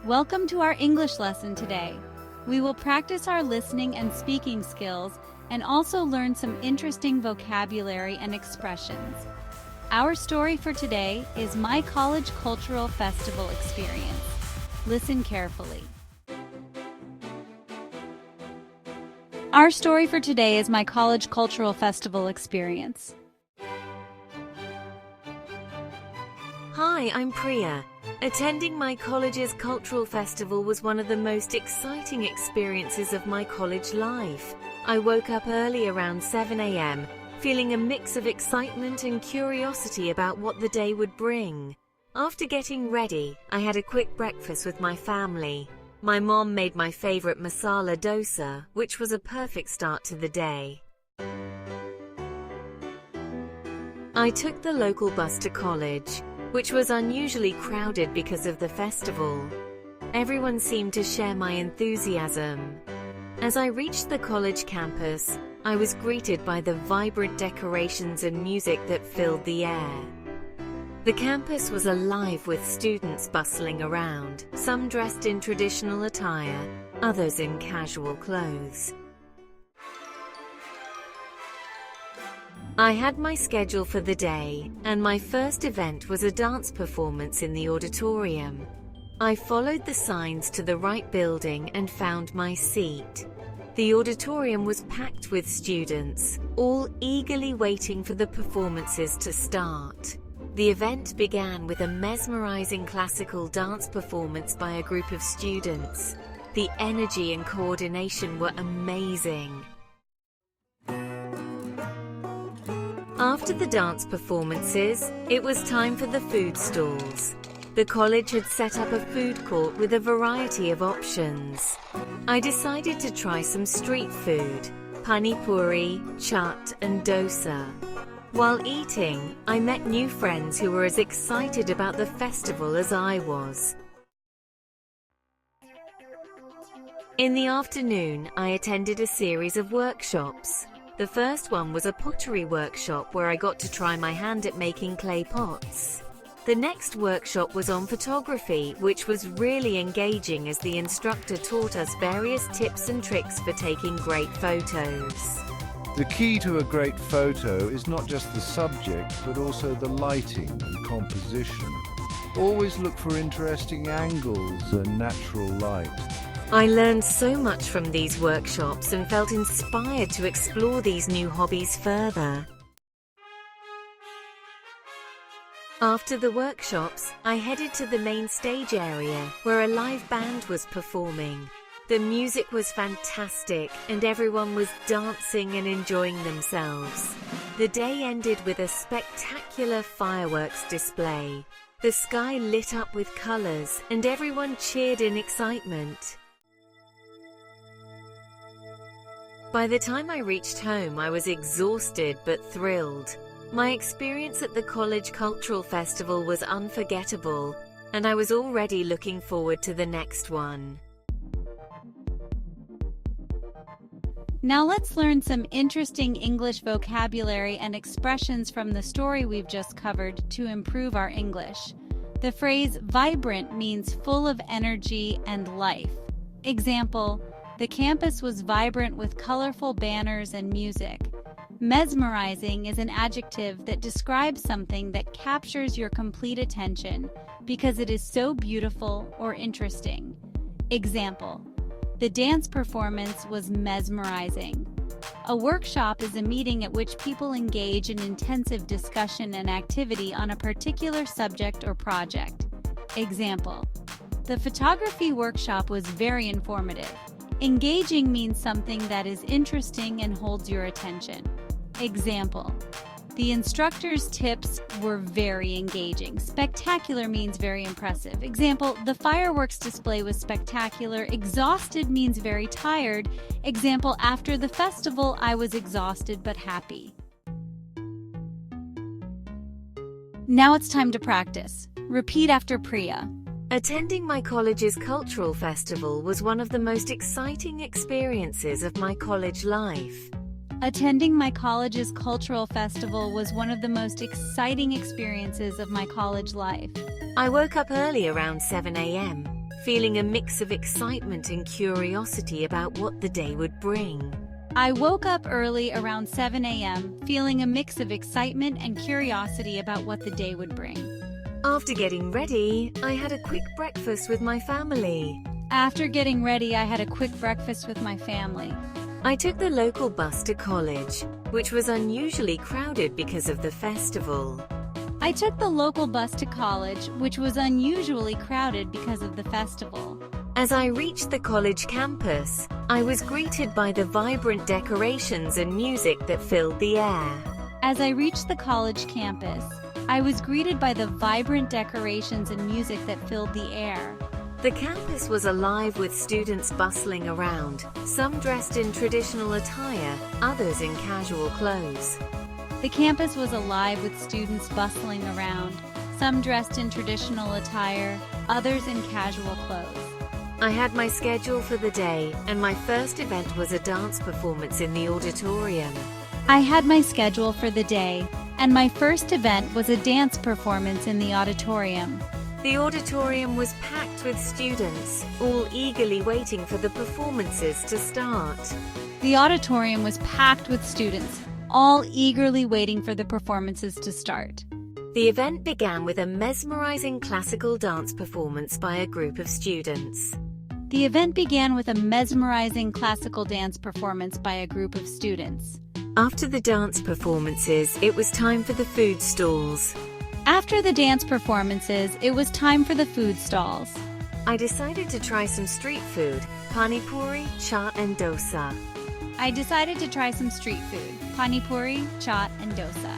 Welcome to our English lesson today. We will practice our listening and speaking skills and also learn some interesting vocabulary and expressions. Our story for today is My College Cultural Festival Experience. Listen carefully. Our story for today is My College Cultural Festival Experience. Hi, I'm Priya. Attending my college's cultural festival was one of the most exciting experiences of my college life. I woke up early around 7 a.m., feeling a mix of excitement and curiosity about what the day would bring. After getting ready, I had a quick breakfast with my family. My mom made my favorite masala dosa, which was a perfect start to the day. I took the local bus to college, which was unusually crowded because of the festival. Everyone seemed to share my enthusiasm. As I reached the college campus, I was greeted by the vibrant decorations and music that filled the air. The campus was alive with students bustling around, some dressed in traditional attire, others in casual clothes. I had my schedule for the day, and my first event was a dance performance in the auditorium. I followed the signs to the right building and found my seat. The auditorium was packed with students, all eagerly waiting for the performances to start. The event began with a mesmerizing classical dance performance by a group of students. The energy and coordination were amazing. After the dance performances, it was time for the food stalls. The college had set up a food court with a variety of options. I decided to try some street food, pani puri, chaat and dosa. While eating, I met new friends who were as excited about the festival as I was. In the afternoon, I attended a series of workshops. The first one was a pottery workshop where I got to try my hand at making clay pots. The next workshop was on photography, which was really engaging as the instructor taught us various tips and tricks for taking great photos. The key to a great photo is not just the subject, but also the lighting and composition. Always look for interesting angles and natural light. I learned so much from these workshops and felt inspired to explore these new hobbies further. After the workshops, I headed to the main stage area where a live band was performing. The music was fantastic and everyone was dancing and enjoying themselves. The day ended with a spectacular fireworks display. The sky lit up with colors and everyone cheered in excitement. By the time I reached home, I was exhausted but thrilled. My experience at the College Cultural Festival was unforgettable, and I was already looking forward to the next one. Now let's learn some interesting English vocabulary and expressions from the story we've just covered to improve our English. The phrase vibrant means full of energy and life. Example: the campus was vibrant with colorful banners and music. Mesmerizing is an adjective that describes something that captures your complete attention because it is so beautiful or interesting. Example: the dance performance was mesmerizing. A workshop is a meeting at which people engage in intensive discussion and activity on a particular subject or project. Example: the photography workshop was very informative. Engaging means something that is interesting and holds your attention. Example: the instructor's tips were very engaging. Spectacular means very impressive. Example: the fireworks display was spectacular. Exhausted means very tired. Example: after the festival, I was exhausted but happy. Now it's time to practice. Repeat after Priya. Attending my college's cultural festival was one of the most exciting experiences of my college life. Attending my college's cultural festival was one of the most exciting experiences of my college life. I woke up early around 7 a.m., feeling a mix of excitement and curiosity about what the day would bring. I woke up early around 7 a.m., feeling a mix of excitement and curiosity about what the day would bring. After getting ready, I had a quick breakfast with my family. After getting ready, I had a quick breakfast with my family. I took the local bus to college, which was unusually crowded because of the festival. I took the local bus to college, which was unusually crowded because of the festival. As I reached the college campus, I was greeted by the vibrant decorations and music that filled the air. As I reached the college campus, I was greeted by the vibrant decorations and music that filled the air. The campus was alive with students bustling around, some dressed in traditional attire, others in casual clothes. The campus was alive with students bustling around, some dressed in traditional attire, others in casual clothes. I had my schedule for the day, and my first event was a dance performance in the auditorium. I had my schedule for the day, and my first event was a dance performance in the auditorium. The auditorium was packed with students, all eagerly waiting for the performances to start. The auditorium was packed with students, all eagerly waiting for the performances to start. The event began with a mesmerizing classical dance performance by a group of students. The event began with a mesmerizing classical dance performance by a group of students. After the dance performances, it was time for the food stalls. After the dance performances, it was time for the food stalls. I decided to try some street food, pani puri, chaat and dosa. I decided to try some street food, pani puri, chaat and dosa.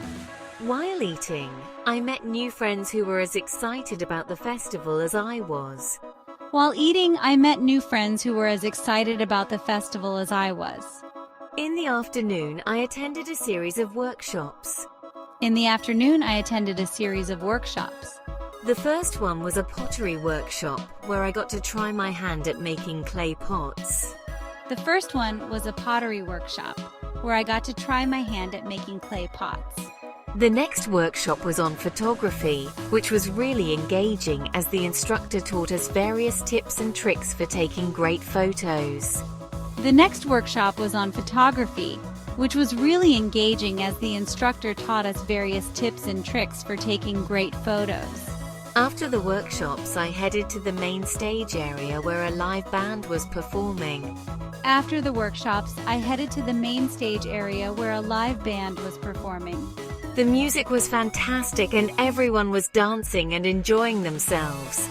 While eating, I met new friends who were as excited about the festival as I was. While eating, I met new friends who were as excited about the festival as I was. In the afternoon, I attended a series of workshops. In the afternoon, I attended a series of workshops. The first one was a pottery workshop, where I got to try my hand at making clay pots. The first one was a pottery workshop, where I got to try my hand at making clay pots. The next workshop was on photography, which was really engaging as the instructor taught us various tips and tricks for taking great photos. The next workshop was on photography, which was really engaging as the instructor taught us various tips and tricks for taking great photos. After the workshops, I headed to the main stage area where a live band was performing. After the workshops, I headed to the main stage area where a live band was performing. The music was fantastic and everyone was dancing and enjoying themselves.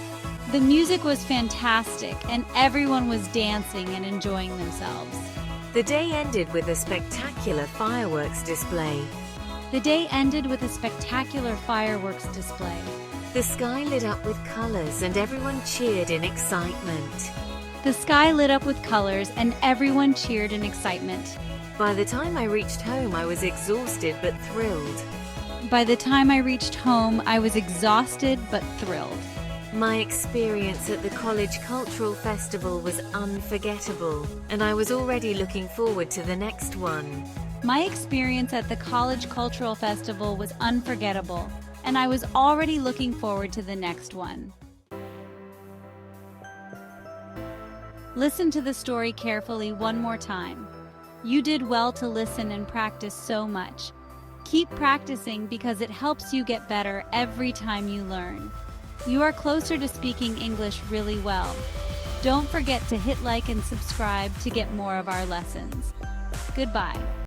The music was fantastic and everyone was dancing and enjoying themselves. The day ended with a spectacular fireworks display. The day ended with a spectacular fireworks display. The sky lit up with colors and everyone cheered in excitement. The sky lit up with colors and everyone cheered in excitement. By the time I reached home, I was exhausted but thrilled. By the time I reached home, I was exhausted but thrilled. My experience at the College Cultural Festival was unforgettable, and I was already looking forward to the next one. My experience at the College Cultural Festival was unforgettable, and I was already looking forward to the next one. Listen to the story carefully one more time. You did well to listen and practice so much. Keep practicing because it helps you get better every time you learn. You are closer to speaking English really well. Don't forget to hit like and subscribe to get more of our lessons. Goodbye.